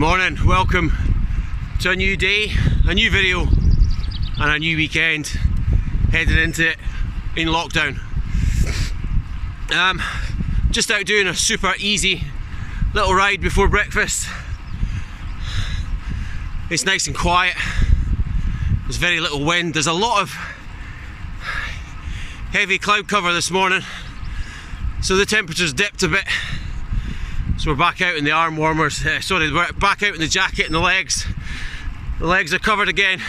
Morning, welcome to a new day, a new video and a new weekend, heading into it in lockdown. Just out doing a super easy little ride before breakfast. It's nice and quiet, there's very little wind, there's a lot of heavy cloud cover this morning, so the temperature's dipped a bit. So we're back out in the arm warmers, we're back out in the jacket and the legs. The legs are covered again.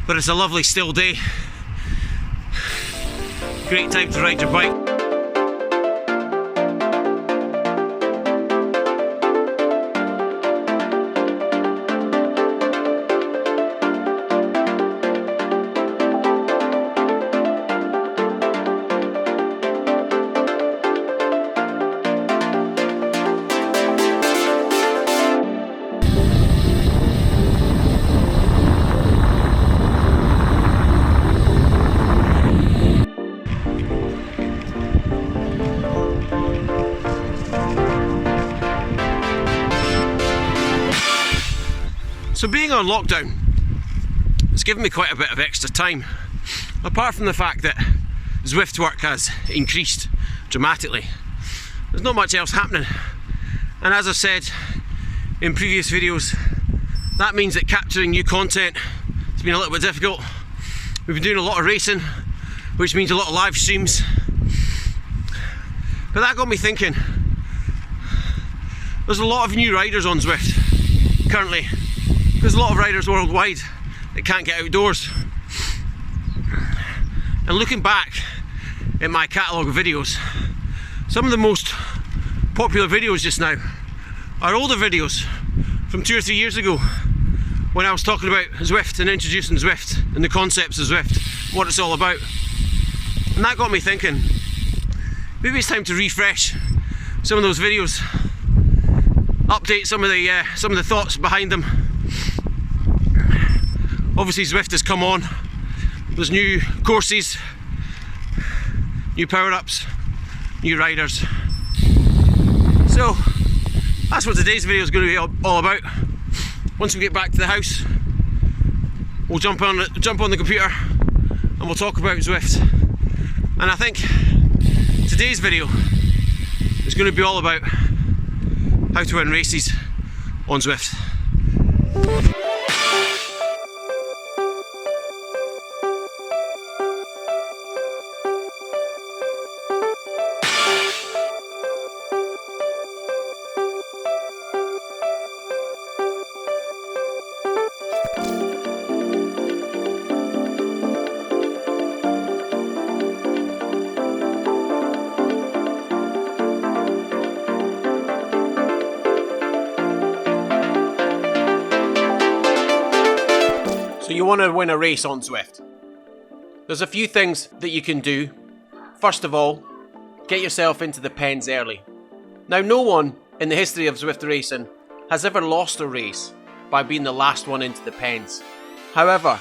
But it's a lovely still day. Great time to ride your bike. So being on lockdown, it's given me quite a bit of extra time, apart from the fact that Zwift work has increased dramatically. There's not much else happening, and as I said in previous videos, that means that capturing new content has been a little bit difficult. We've been doing a lot of racing, which means a lot of live streams, but that got me thinking, there's a lot of new riders on Zwift currently. There's a lot of riders worldwide that can't get outdoors. And looking back at my catalogue of videos, some of the most popular videos just now are older videos from 2 or 3 years ago, when I was talking about Zwift and introducing Zwift and the concepts of Zwift, what it's all about. And that got me thinking, maybe it's time to refresh some of those videos, update some of the thoughts behind them. Obviously Zwift has come on, there's new courses, new power-ups, new riders. So that's what today's video is going to be all about. Once we get back to the house, we'll jump on the computer and we'll talk about Zwift. And I think today's video is going to be all about how to win races on Zwift. So you want to win a race on Zwift. There's a few things that you can do. First of all, get yourself into the pens early. Now, no one in the history of Zwift racing has ever lost a race by being the last one into the pens. However,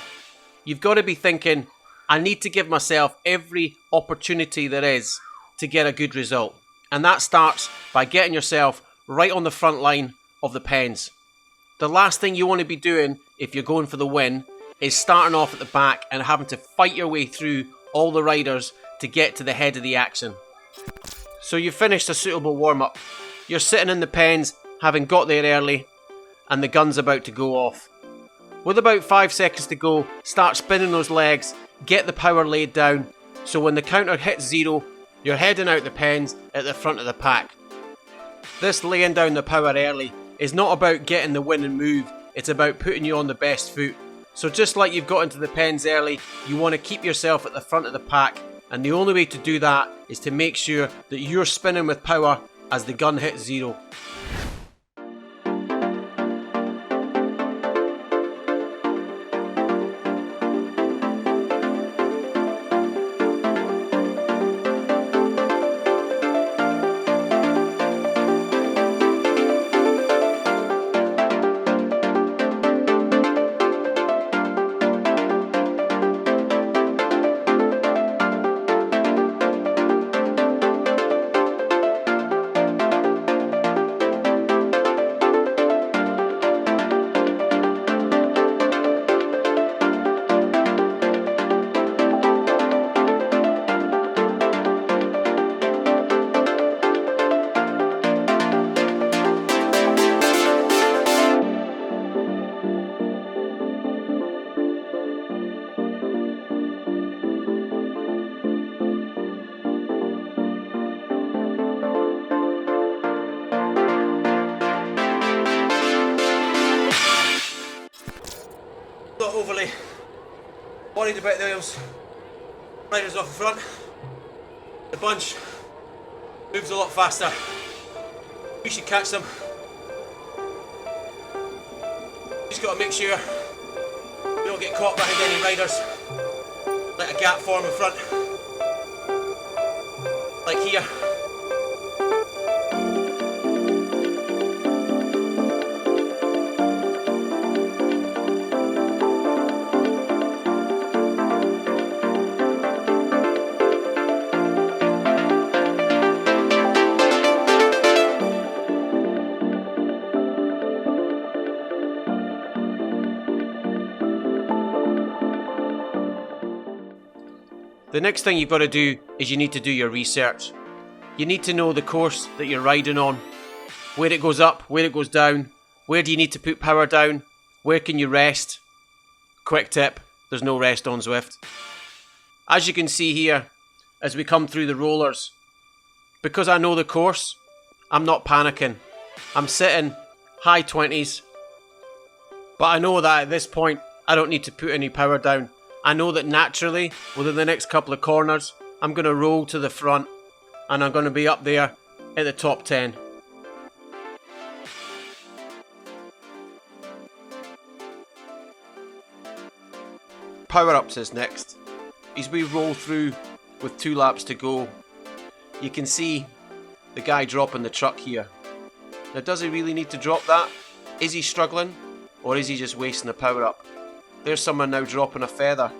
you've got to be thinking, I need to give myself every opportunity there is to get a good result. And that starts by getting yourself right on the front line of the pens. The last thing you want to be doing if you're going for the win is starting off at the back and having to fight your way through all the riders to get to the head of the action. So you've finished a suitable warm-up. You're sitting in the pens, having got there early, and the gun's about to go off. With about 5 seconds to go, start spinning those legs, get the power laid down, so when the counter hits 0, you're heading out the pens at the front of the pack. This laying down the power early is not about getting the winning move, it's about putting you on the best foot. So just like you've got into the pens early, you want to keep yourself at the front of the pack, and the only way to do that is to make sure that you're spinning with power as the gun hits 0. Not overly worried about those riders off the front. The bunch moves a lot faster. We should catch them. Just got to make sure we don't get caught behind any riders. Let a gap form in front, like here. The next thing you've got to do is you need to do your research. You need to know the course that you're riding on, where it goes up, where it goes down, where do you need to put power down, where can you rest. Quick tip, there's no rest on Zwift. As you can see here, as we come through the rollers, because I know the course, I'm not panicking. I'm sitting high 20s, but I know that at this point, I don't need to put any power down. I know that naturally, within the next couple of corners, I'm going to roll to the front and I'm going to be up there at the top 10. Power-ups is next. As we roll through with 2 laps to go, you can see the guy dropping the truck here. Now, does he really need to drop that? Is he struggling? Or is he just wasting a power-up? There's someone now dropping a feather.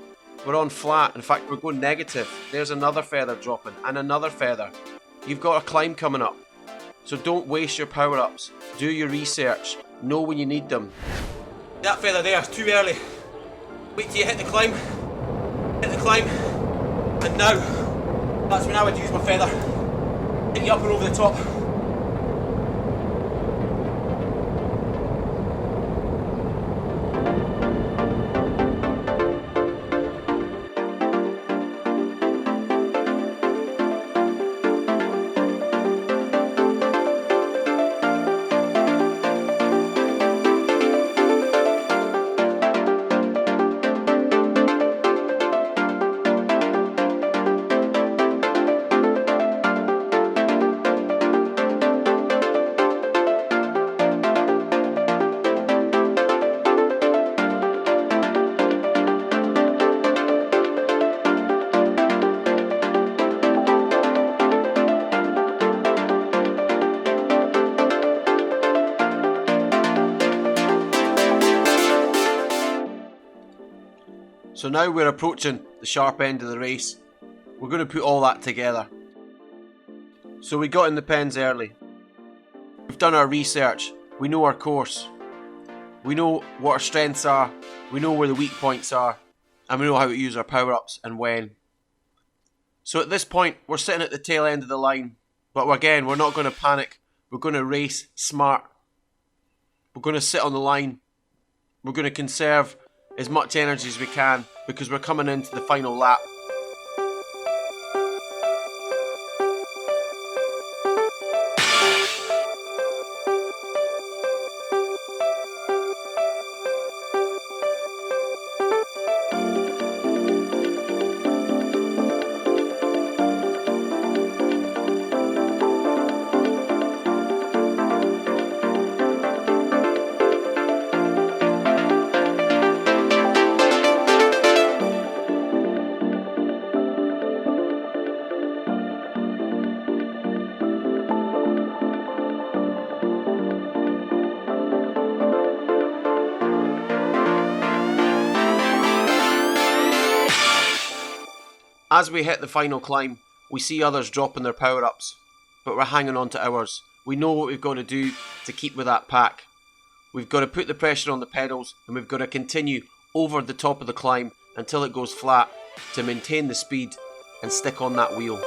We're on flat. In fact, we're going negative. There's another feather dropping and another feather. You've got a climb coming up. So don't waste your power-ups. Do your research. Know when you need them. That feather there is too early. Wait till you hit the climb. Hit the climb. And now, that's when I would use my feather. Hit you up and over the top. So now we're approaching the sharp end of the race. We're going to put all that together. So we got in the pens early. We've done our research. We know our course. We know what our strengths are. We know where the weak points are. And we know how to use our power-ups and when. So at this point, we're sitting at the tail end of the line. But again, we're not going to panic. We're going to race smart. We're going to sit on the line. We're going to conserve as much energy as we can because we're coming into the final lap. As we hit the final climb, we see others dropping their power-ups, but we're hanging on to ours. We know what we've got to do to keep with that pack. We've got to put the pressure on the pedals and we've got to continue over the top of the climb until it goes flat to maintain the speed and stick on that wheel.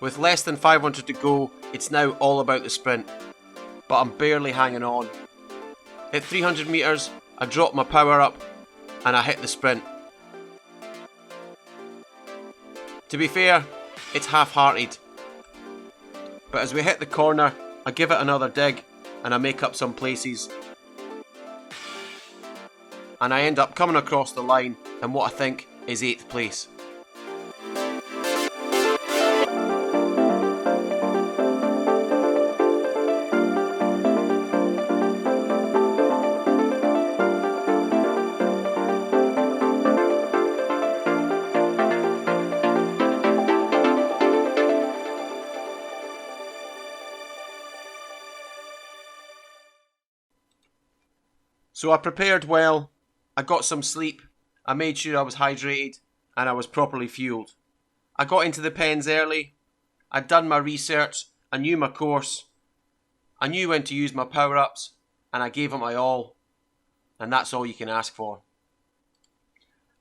With less than 500 to go, it's now all about the sprint, but I'm barely hanging on. At 300 metres, I drop my power up and I hit the sprint. To be fair, it's half-hearted. But as we hit the corner, I give it another dig and I make up some places. And I end up coming across the line in what I think is 8th place. So I prepared well, I got some sleep, I made sure I was hydrated, and I was properly fueled. I got into the pens early, I'd done my research, I knew my course, I knew when to use my power-ups, and I gave it my all, and that's all you can ask for.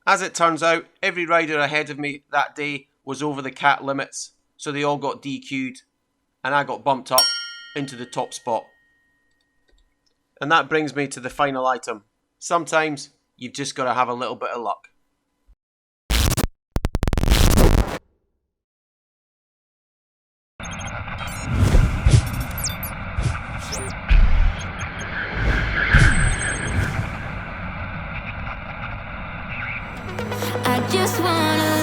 As it turns out, every rider ahead of me that day was over the cat limits, so they all got DQ'd, and I got bumped up into the top spot. And that brings me to the final item. Sometimes you've just got to have a little bit of luck. I just wanna